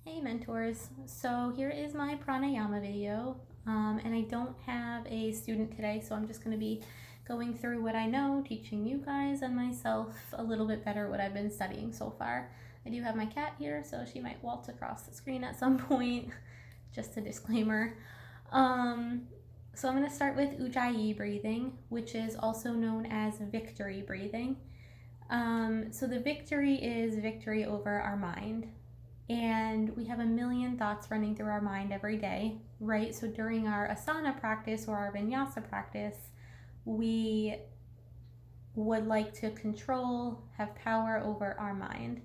Hey mentors, so here is my pranayama video, and I don't have a student today, so I'm just going to be going through what I know, teaching you guys and myself a little bit better what I've been studying so far. I do have my cat here, so she might waltz across the screen at some point, just a disclaimer. So I'm going to start with Ujjayi breathing, which is also known as victory breathing. So the victory is victory over our mind. And we have a million thoughts running through our mind every day, right? So during our asana practice or our vinyasa practice, we would like to control, have power over our mind.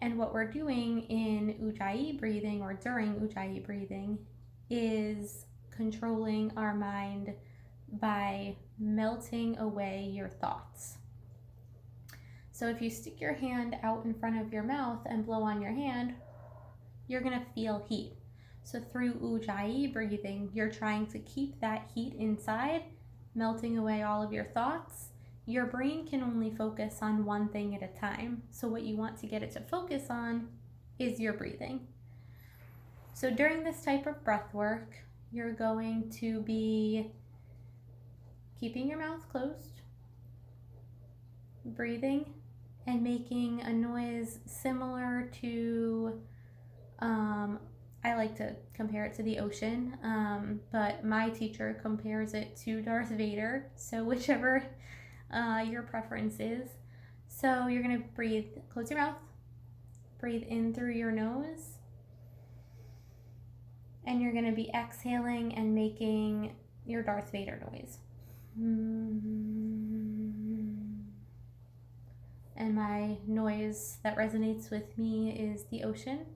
And what we're doing in Ujjayi breathing or during Ujjayi breathing is controlling our mind by melting away your thoughts. So if you stick your hand out in front of your mouth and blow on your hand, you're going to feel heat. So through Ujjayi breathing, you're trying to keep that heat inside, melting away all of your thoughts. Your brain can only focus on one thing at a time. So what you want to get it to focus on is your breathing. So during this type of breath work, you're going to be keeping your mouth closed, breathing, and making a noise similar to I like to compare it to the ocean, but my teacher compares it to Darth Vader, so whichever your preference is. So you're going to breathe, close your mouth, breathe in through your nose, and you're going to be exhaling and making your Darth Vader noise. And my noise that resonates with me is the ocean.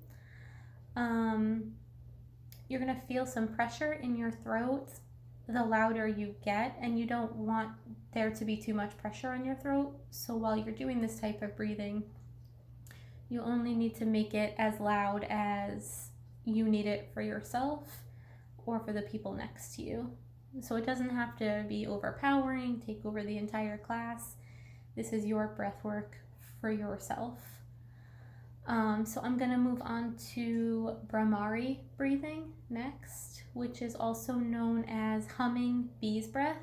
You're going to feel some pressure in your throat the louder you get, and you don't want there to be too much pressure on your throat. So while you're doing this type of breathing, you only need to make it as loud as you need it for yourself or for the people next to you. So it doesn't have to be overpowering, take over the entire class. This is your breath work for yourself. So I'm going to move on to Brahmari breathing next, which is also known as humming bee's breath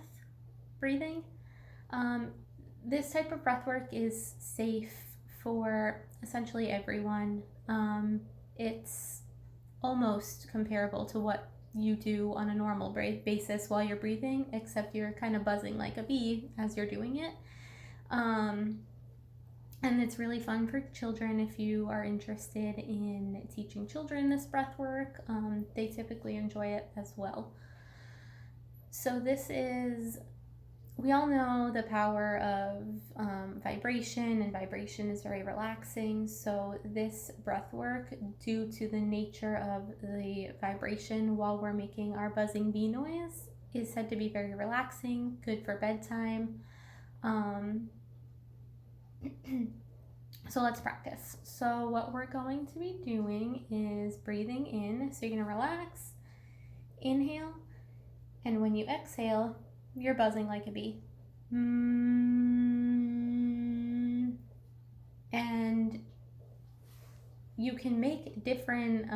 breathing. This type of breath work is safe for essentially everyone. It's almost comparable to what you do on a normal basis while you're breathing, except you're kind of buzzing like a bee as you're doing it. And it's really fun for children if you are interested in teaching children this breath work. They typically enjoy it as well. So this is, we all know the power of vibration, and vibration is very relaxing. So this breath work, due to the nature of the vibration while we're making our buzzing bee noise, is said to be very relaxing, good for bedtime. So let's practice. So what we're going to be doing is breathing in. So you're going to relax, inhale, and when you exhale, you're buzzing like a bee. And you can make different,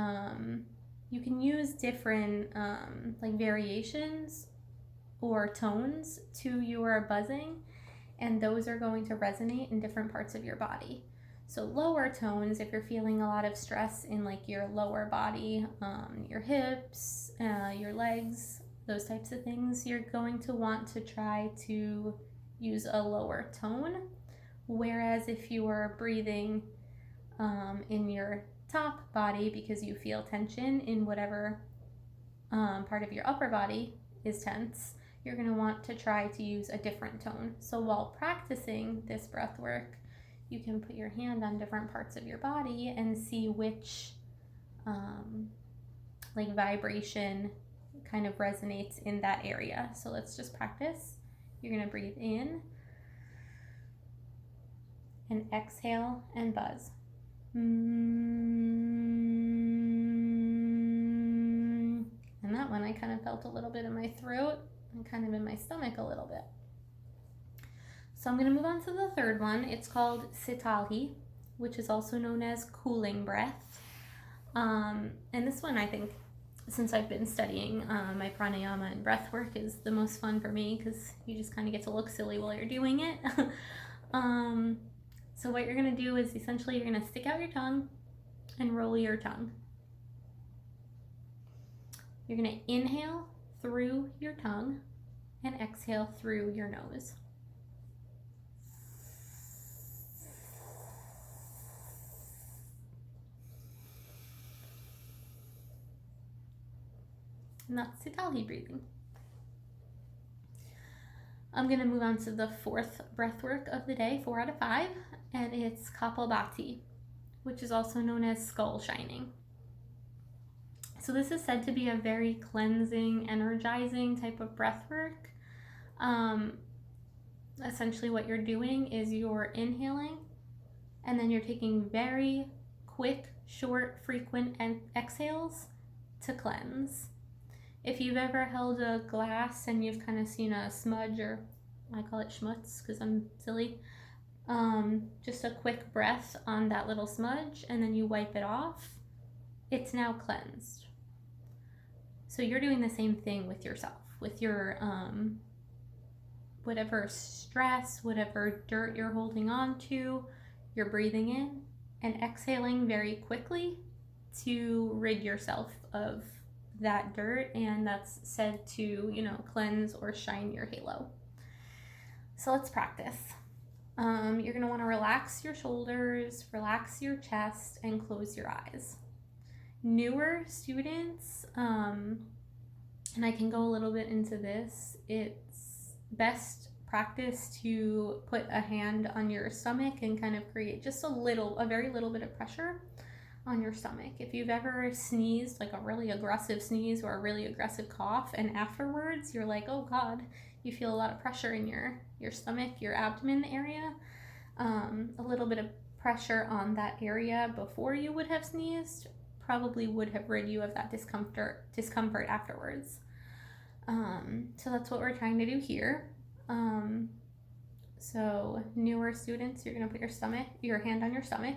you can use different like variations or tones to your buzzing, and those are going to resonate in different parts of your body. So lower tones, if you're feeling a lot of stress in like your lower body, your hips, your legs, those types of things, you're going to want to try to use a lower tone. Whereas if you are breathing in your top body because you feel tension in whatever part of your upper body is tense, you're going to want to try to use a different tone. So while practicing this breath work, you can put your hand on different parts of your body and see which like vibration kind of resonates in that area. So let's just practice. You're going to breathe in and exhale and buzz. And that one I kind of felt a little bit in my throat and kind of in my stomach a little bit. So I'm going to move on to the third one. It's called Sitali, which is also known as cooling breath. And this one, I think, since I've been studying my pranayama and breath work, is the most fun for me because you just kind of get to look silly while you're doing it. So what you're going to do is essentially you're going to stick out your tongue and roll your tongue. You're going to inhale through your tongue and exhale through your nose. And that's Sitahi breathing. I'm going to move on to the fourth breath work of the day, 4 out of 5, and it's Kapalbhati, which is also known as skull shining. So this is said to be a very cleansing, energizing type of breath work. Essentially what you're doing is you're inhaling and then you're taking very quick, short, frequent exhales to cleanse. If you've ever held a glass and you've kind of seen a smudge, or I call it schmutz because I'm silly, just a quick breath on that little smudge and then you wipe it off, it's now cleansed. So you're doing the same thing with yourself, with your whatever stress, whatever dirt you're holding on to, you're breathing in and exhaling very quickly to rid yourself of that dirt, and that's said to, cleanse or shine your halo. So let's practice. You're going to want to relax your shoulders, relax your chest, and close your eyes. Newer students, and I can go a little bit into this, it's best practice to put a hand on your stomach and kind of create just a very little bit of pressure on your stomach. If you've ever sneezed, like a really aggressive sneeze or a really aggressive cough, and afterwards you're like, oh God, you feel a lot of pressure in your stomach, your abdomen area, a little bit of pressure on that area before you would have sneezed probably would have rid you of that discomfort afterwards. So that's what we're trying to do here. So newer students, you're going to put your hand on your stomach.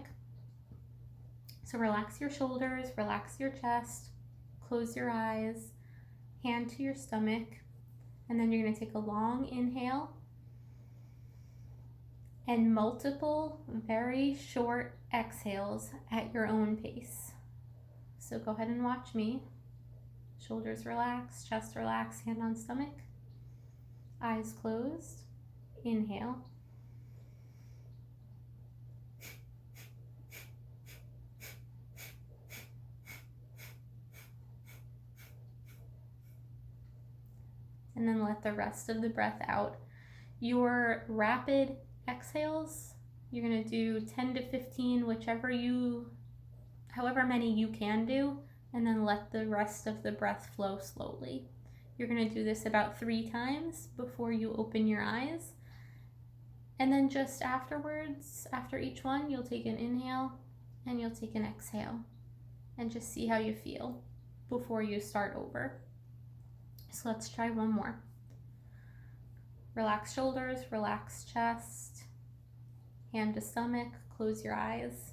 So relax your shoulders, relax your chest, close your eyes, hand to your stomach, and then you're going to take a long inhale and multiple very short exhales at your own pace. So go ahead and watch me. Shoulders relaxed, chest relaxed, hand on stomach, eyes closed, inhale. And then let the rest of the breath out. Your rapid exhales, you're going to do 10 to 15, however many you can do, and then let the rest of the breath flow slowly. You're going to do this about 3 times before you open your eyes. And then just afterwards, after each one, you'll take an inhale and you'll take an exhale. And just see how you feel before you start over. So let's try one more. Relax shoulders, relax chest, hand to stomach, close your eyes.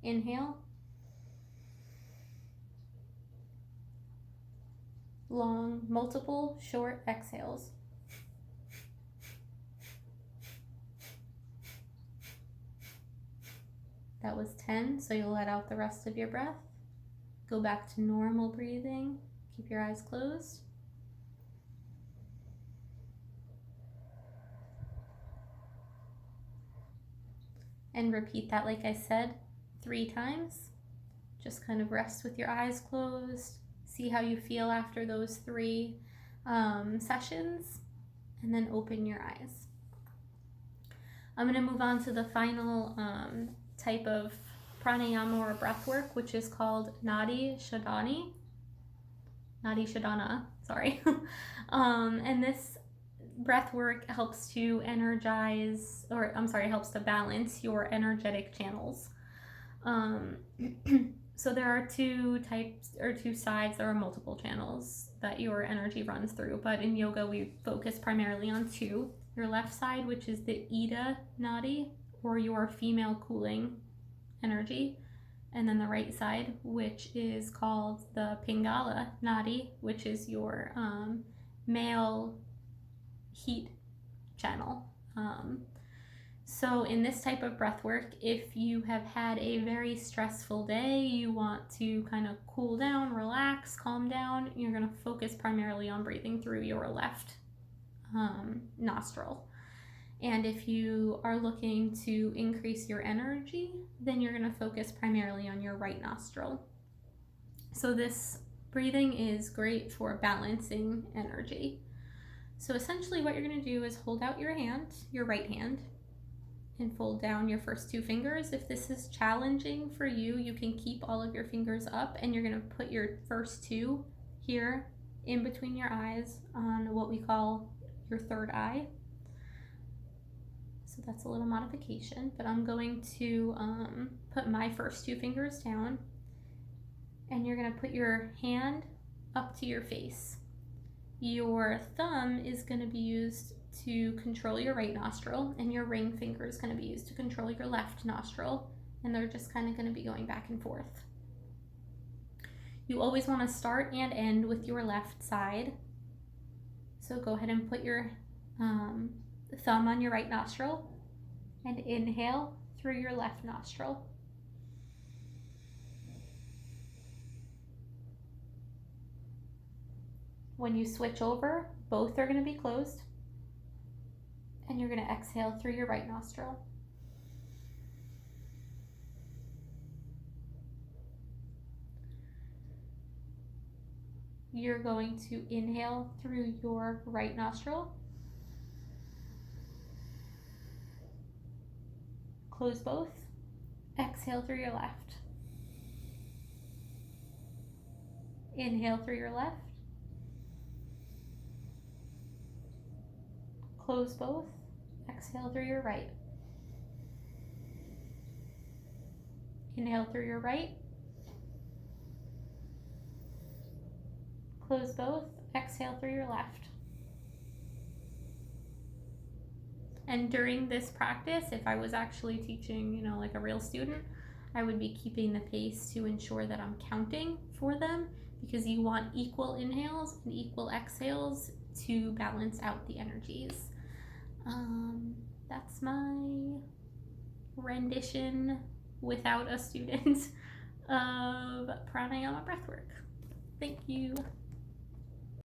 Inhale. Long, multiple short exhales. That was 10, so you'll let out the rest of your breath. Go back to normal breathing. Keep your eyes closed. And repeat that, like I said, 3 times. Just kind of rest with your eyes closed. See how you feel after those 3 sessions, and then open your eyes. I'm going to move on to the final type of pranayama or breath work, which is called Nadi Shodhana, sorry. And this breath work helps to helps to balance your energetic channels. So there are 2 types or 2 sides. There are multiple channels that your energy runs through, but in yoga we focus primarily on 2. Your left side, which is the Ida Nadi, or your female cooling energy, and then the right side, which is called the Pingala Nadi, which is your male heat channel. So in this type of breath work, if you have had a very stressful day, you want to kind of cool down, relax, calm down, you're going to focus primarily on breathing through your left nostril. And if you are looking to increase your energy, then you're going to focus primarily on your right nostril. So this breathing is great for balancing energy. So essentially what you're going to do is hold out your hand, your right hand, and fold down your first 2 fingers. If this is challenging for you, you can keep all of your fingers up, and you're going to put your first 2 here in between your eyes on what we call your third eye. So that's a little modification, but I'm going to put my first 2 fingers down, and you're going to put your hand up to your face. Your thumb is going to be used to control your right nostril, and your ring finger is going to be used to control your left nostril, and they're just kind of going to be going back and forth. You always want to start and end with your left side. So go ahead and put your thumb on your right nostril and inhale through your left nostril. When you switch over, both are going to be closed, and you're going to exhale through your right nostril. You're going to inhale through your right nostril, close both, exhale through your left. Inhale through your left, close both, exhale through your right. Inhale through your right, close both, exhale through your left. And during this practice, if I was actually teaching, like a real student, I would be keeping the pace to ensure that I'm counting for them, because you want equal inhales and equal exhales to balance out the energies. That's my rendition without a student of Pranayama Breathwork. Thank you.